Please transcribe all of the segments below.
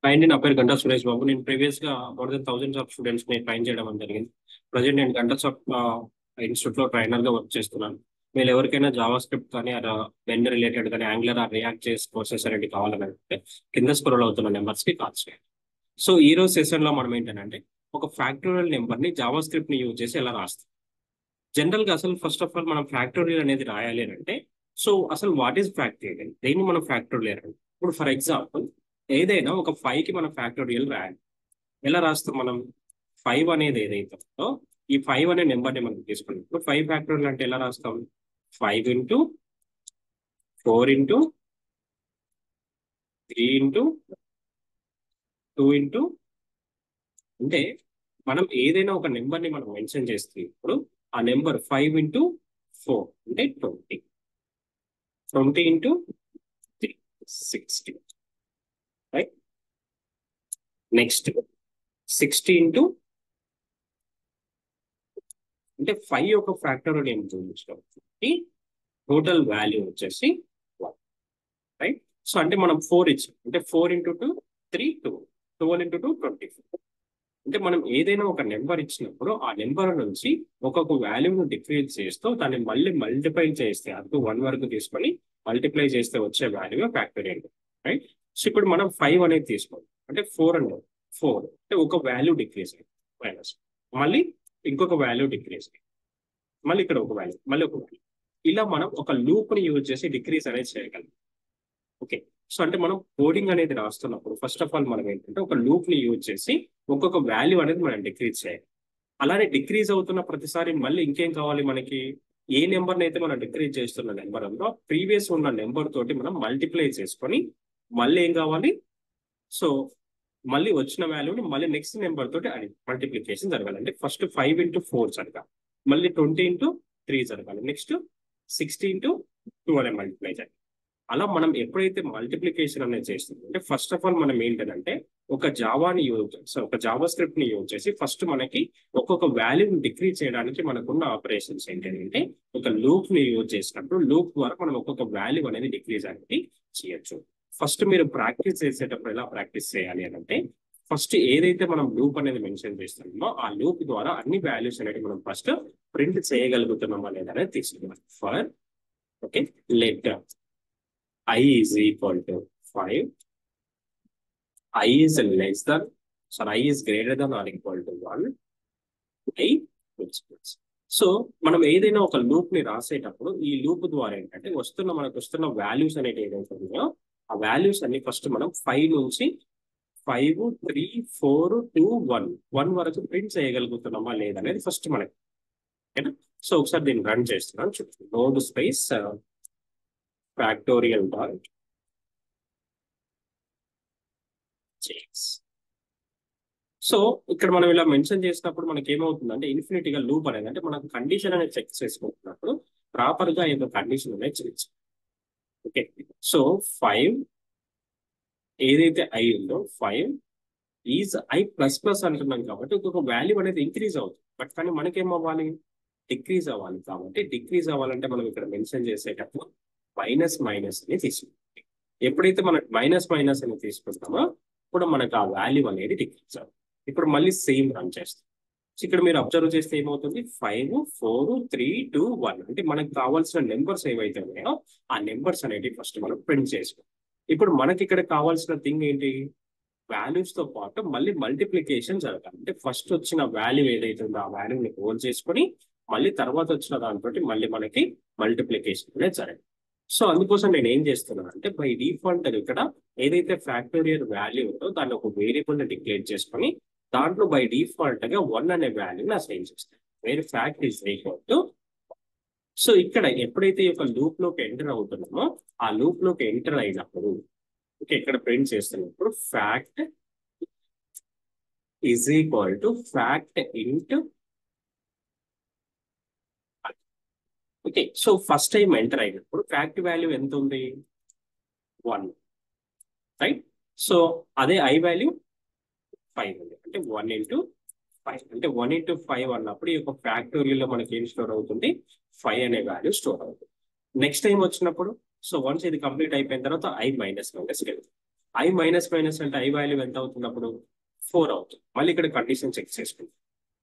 అండి నా పేరు గంటా సురేష్ బాబు. నేను ప్రీవియస్ గా more than thousands of students ని ట్రైన్ చేయడం అని జరిగింది. ప్రజెంట్ నేను గంటా ఇన్స్టిట్యూట్ లో ట్రైనర్ గా వర్క్ చేస్తున్నాను. మీరు ఎవరికైనా జావా స్క్రిప్ట్ కానీ వెండర్ రిలేటెడ్ కానీ యాంగులర్ రియాక్ట్ చేసి కోర్సెస్ అనేవి కావాలంటే కింద స్క్రోల్ అవుతున్న నెంబర్స్ కి కాల్ చేయండి. సో ఈ రోజు సెషన్ లో మనం ఏంటంటే ఒక ఫ్యాక్టోరియల్ నెంబర్ ని జావా స్క్రిప్ట్ ని యూజ్ చేసి ఎలా రాస్తాం. జనరల్ గా అసలు ఫస్ట్ ఆఫ్ ఆల్ మనం ఫ్యాక్టోరియల్ అనేది రాయాలి అని అంటే సో అసలు వాట్ ఈస్ ఫ్యాక్టోరియల్, దేన్ని మనం ఫ్యాక్టోరియల్ అంటే ఇప్పుడు ఫర్ ఎగ్జాంపుల్ ఏదైనా ఒక 5 కి మనం ఫ్యాక్టోరియల్ రాయాలి. ఎలా రాస్తాం మనం? 5 అనేది ఏదైతే ఉందో ఈ 5 అనే నెంబర్ని మనం తీసుకున్నాం. ఇప్పుడు 5 ఫ్యాక్టోరియల్ అంటే ఎలా రాస్తాం? 5 ఇంటూ 4 ఇంటూ 3 ఇంటూ 2 ఇంటూ అంటే మనం ఏదైనా ఒక నెంబర్ని మనం మెన్షన్ చేస్తే ఇప్పుడు ఆ నెంబర్ 5 ఇంటూ 4 అంటే 20, 20 ఇంటూ 3 60, రైట్. నెక్స్ట్ 60 ఇంటూ అంటే 5 యొక్క ఫ్యాక్టోరియల్ ఏం చూపించడం టోటల్ వాల్యూ వచ్చేసి 1, రైట్. సో అంటే మనం 4 ఇచ్చాం అంటే 4 ఇంటూ 2 3 2 12 ఇంటూ 2 24. అంటే మనం ఏదైనా ఒక నెంబర్ ఇచ్చినప్పుడు ఆ నెంబర్ నుంచి ఒక్కొక్క వాల్యూను డిక్రీజ్ చేస్తూ దాన్ని మళ్ళీ మల్టిప్లై చేస్తే అటు 1 వరకు తీసుకొని మల్టిప్లై చేస్తే వచ్చే వాల్యూ ఫ్యాక్టోరియల్, రైట్. సో ఇప్పుడు మనం 5 అనేది తీసుకోండి అంటే 4 అంటే 4 అంటే ఒక వాల్యూ డిక్రీజ్ అయింది మైనస్, మళ్ళీ ఇంకొక వాల్యూ డిక్రీజ్ అయింది, మళ్ళీ ఇక్కడ ఒక వాల్యూ, మళ్ళీ ఒక వాల్యూ. ఇలా మనం ఒక లూప్ ని యూజ్ చేసి డిక్రీజ్ అనేది చేయగలం. ఓకే. సో అంటే మనం కోడింగ్ అనేది రాస్తున్నప్పుడు ఫస్ట్ ఆఫ్ ఆల్ మనం ఏంటంటే ఒక లూప్ ని యూజ్ చేసి ఒక్కొక్క వాల్యూ అనేది మనం డిక్రీజ్ చేయాలి. అలానే డిక్రీజ్ అవుతున్న ప్రతిసారి మళ్ళీ ఇంకేం కావాలి మనకి? ఏ నెంబర్ అయితే మనం డిక్రీజ్ చేస్తున్న నెంబర్ ఉందో ప్రీవియస్ ఉన్న నెంబర్ తోటి మనం మల్టిప్లై చేసుకొని మళ్ళీ ఏం కావాలి? సో మళ్ళీ వచ్చిన వాల్యూని మళ్ళీ నెక్స్ట్ నెంబర్ తోటి అది మల్టిప్లికేషన్ జరగాలి. అంటే ఫస్ట్ 5 ఇంటూ 4 జరగాలి, మళ్ళీ 20 ఇంటూ 3 జరగాలి, నెక్స్ట్ 60 ఇంటూ 2 అనే మల్టిప్లై చేయాలి. అలా మనం ఎప్పుడైతే మల్టిప్లికేషన్ అనేది చేస్తుంది అంటే ఫస్ట్ ఆఫ్ ఆల్ మనం ఏంటంటే ఒక జావాని ఒక జావా స్క్రిప్ట్ ని యూజ్ చేసి ఫస్ట్ మనకి ఒక్కొక్క వాల్యూని డిక్రీజ్ చేయడానికి మనకున్న ఆపరేషన్స్ ఏంటంటే ఒక లూప్ ని యూజ్ చేసినప్పుడు లూప్ ద్వారా మనం ఒక్కొక్క వాల్యూ అనేది డిక్రీజ్ అనేది చేయొచ్చు. ఫస్ట్ మీరు ప్రాక్టీస్ చేసేటప్పుడు ఎలా ప్రాక్టీస్ చేయాలి అని అంటే ఫస్ట్ ఏదైతే మనం లూప్ అనేది మెన్షన్ చేస్తున్నామో ఆ లూప్ ద్వారా అన్ని వాల్యూస్ అనేది మనం ఫస్ట్ ప్రింట్ చేయగలుగుతున్నాం అనేది తీసుకున్నాం. For okay let I is equal to 5, I is less than, sorry, I is greater than or equal to 1, I principles. So మనం ఏదైనా ఒక లూప్ ని రాసేటప్పుడు ఈ లూప్ ద్వారా ఏంటంటే మనకు వస్తున్న వాల్యూస్ అనేవి ఏదైతే ఉన్నాయో ఆ వాల్యూస్ అన్ని ఫస్ట్ మనం 5 నుంచి 5 3 4 2 1 వరకు ప్రింట్ చేయగలుగుతున్నామా లేదనేది ఫస్ట్ మనకి, ఓకేనా. సో ఒకసారి దీన్ని రన్ చేస్తున్నాను చూడండి. నోడ్ స్పేస్ ఫ్యాక్టోరియల్ డాట్ చేస్. సో ఇక్కడ మనం ఇలా మెన్షన్ చేసినప్పుడు మనకి ఏమవుతుందంటే ఇన్ఫినిటీగా లూప్ అనేది అంటే మనకు కండిషన్ అనేది చెక్ చేసుకుంటున్నప్పుడు ప్రాపర్ గా ఏదో కండిషన్ అనేది చెక్. ఓకే. సో 5 ఏదైతే ఐ ఉందో 5 ఈజ్ ఐ ప్లస్ ప్లస్ అంటున్నాం కాబట్టి ఒక్కొక్క వాల్యూ అనేది ఇంక్రీజ్ అవుతుంది. బట్ కానీ మనకేం అవ్వాలి? డిక్రీజ్ అవ్వాలి. కాబట్టి డిక్రీజ్ అవ్వాలంటే మనం ఇక్కడ మెన్షన్ చేసేటప్పుడు మైనస్ మైనస్ అని తీసుకుంటాం. ఎప్పుడైతే మనకు మైనస్ మైనస్ అని తీసుకుంటామో ఇప్పుడు మనకు ఆ వాల్యూ అనేది డిక్రీజ్ అవుతుంది. ఇప్పుడు మళ్ళీ సేమ్ రన్ చేస్తాం. ఇక్కడ మీరు అబ్జర్వ్ చేస్తే ఏమవుతుంది? 5 4 3 2 1 అంటే మనకు కావాల్సిన నెంబర్స్ ఏవైతే ఉన్నాయో ఆ నెంబర్స్ అనేవి ఫస్ట్ మనం ప్రింట్ చేసుకోవాలి. ఇప్పుడు మనకి ఇక్కడ కావాల్సిన థింగ్ ఏంటి? వాల్యూస్ తో పాటు మళ్ళీ మల్టిప్లికేషన్ జరగాలి. అంటే ఫస్ట్ వచ్చిన వాల్యూ ఏదైతే ఉందో ఆ వాల్యూని హోల్డ్ చేసుకొని మళ్ళీ తర్వాత వచ్చిన దాంతో మళ్ళీ మనకి మల్టిప్లికేషన్ అనేది జరగాలి. సో అందుకోసం నేను ఏం చేస్తున్నాను అంటే బై డిఫాల్ట్ ఇక్కడ ఏదైతే ఫ్యాక్టోరియల్ వాల్యూ ఉందో దాన్ని ఒక వేరియబుల్ ని డిక్లేర్ చేసుకొని దాంట్లో బై డిఫాల్ట్ గా 1 అనే వాల్యూని అసైన్ చేస్తాను. Where fact is equal to. So ఇక్కడ ఎప్పుడైతే ఒక లూప్ లోకి ఎంటర్ అవుతున్నామో ఆ లూప్ లోకి ఎంటర్ అయినప్పుడు ఓకే ఇక్కడ ప్రింట్ చేస్తున్నప్పుడు fact is equal to fact into. Okay. So first time enter అయినప్పుడు ఫ్యాక్ట్ వాల్యూ ఎంత ఉంది? 1, రైట్. సో అదే ఐ వాల్యూ 5 ఉంది అంటే 1 ఇంటూ 5 అంటే 1 ఇంటూ 5 అన్నప్పుడు ఈ యొక్క ఫ్యాక్టోరియల్ లో మనకి ఏం స్టోర్ అవుతుంది? 5 అనే వాల్యూ స్టోర్ అవుతుంది. నెక్స్ట్ టైం వచ్చినప్పుడు సో వన్స్ ఇది కంప్లీట్ అయిపోయిన తర్వాత ఐ మైనస్ మైనస్ వెళ్తుంది ఐ మైనస్ మైనస్ అంటే ఐ వాల్యూ ఎంత అవుతున్నప్పుడు 4 అవుతుంది. మళ్ళీ ఇక్కడ కండిషన్ చెక్ చేసుకుంటాం.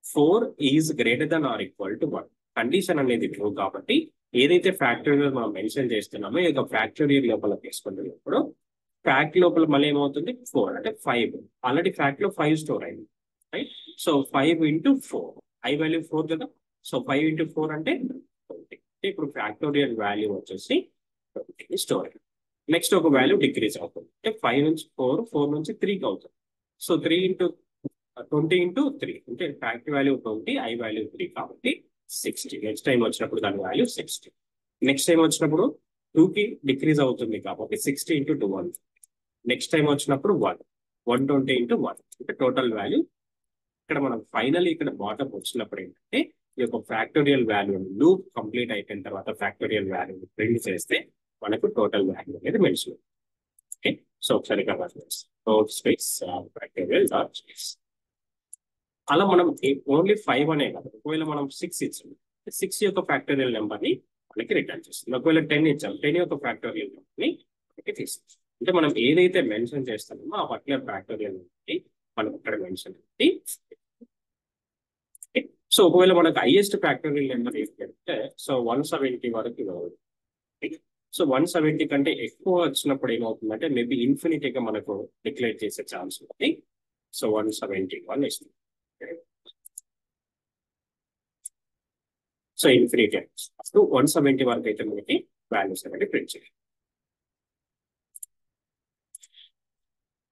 4 is greater than or equal to 1. Condition అనేది ట్రూ కాబట్టి ఏదైతే ఫ్యాక్టోరియల్ మనం మెన్షన్ చేస్తున్నామో ఈ యొక్క ఫ్యాక్టోరియల్ లోపల తీసుకుంటున్నప్పుడు ఫ్యాక్ట్ లోపల మళ్ళీ ఏమవుతుంది 4 అంటే 5. ఆల్రెడీ ఫ్యాక్ట్ లో 5 స్టోర్ అయింది, right? So 5 into 4, I value 4 కదా. సో 5 ఇంటూ 4 అంటే 20. ఇప్పుడు ఫ్యాక్టోరియల్ వాల్యూ వచ్చేసి 20 స్టోర్ అయింది. నెక్స్ట్ ఒక వాల్యూ డిక్రీజ్ అవుతుంది, అంటే 5 నుంచి 4, 4 నుంచి 3కి అవుతుంది. సో 3 ఇంటూ 20 ఇంటూ 3 అంటే ఫ్యాక్ట్ వాల్యూ 20, ఐ వాల్యూ 3 కాబట్టి 60. నెక్స్ట్ టైం వచ్చినప్పుడు దాని వాల్యూ 60. నెక్స్ట్ టైం వచ్చినప్పుడు 2కి డిక్రీజ్ అవుతుంది కాబట్టి 60 ఇంటూ 2 1. నెక్స్ట్ టైం వచ్చినప్పుడు 120 ఇంటూ 1 అంటే టోటల్ వాల్యూ. ఇక్కడ మనం ఫైనల్ ఇక్కడ బాటమ్ వచ్చినప్పుడు ఏంటంటే ఈ యొక్క ఫ్యాక్టోరియల్ వాల్యూ లూప్ కంప్లీట్ అయిపోయిన తర్వాత ఫ్యాక్టోరియల్ వాల్యూ ప్రింట్ చేస్తే మనకు టోటల్ వాల్యూ అనేది మెన్షన్. ఓకే, సో ఒకసారి కవర్ చేస్తాం. Note space factorial dot space. అలా మనం ఓన్లీ 5 అనే కాదు, ఒకవేళ మనం 6 ఇచ్చాం 6 యొక్క ఫ్యాక్టోరియల్ నెంబర్ ని మనకి రిటర్న్ చేస్తుంది. ఒకవేళ 10 ఇచ్చాం 10 యొక్క ఫ్యాక్టోరియల్ నెంబర్ ని మనకి తీస్తుంది. అంటే మనం ఏదైతే మెన్షన్ చేస్తామో ఆ పర్టికులర్ ఫ్యాక్టోరియల్ నెంబర్ ని మనం ఇక్కడ మెన్షన్ చేసి. సో ఒకవేళ మనకు హైయెస్ట్ ఫ్యాక్టోరియల్ నెంబర్ ఏంటంటే సో 170 వరకు ఇవ్వదు. సో 170 కంటే ఎక్కువ వచ్చినప్పుడు ఏమవుతుందంటే మేబీ ఇన్ఫినిటీగా మనకు డిక్లేర్ చేసే ఛాన్స్ ఉంది. సో 171 ఇస్తుంది. సో ఇన్ఫినిటీ అప్ టు 170 వరకు అయితే మనకి వాల్యూస్ అనేది ప్రింట్ చేయాలి.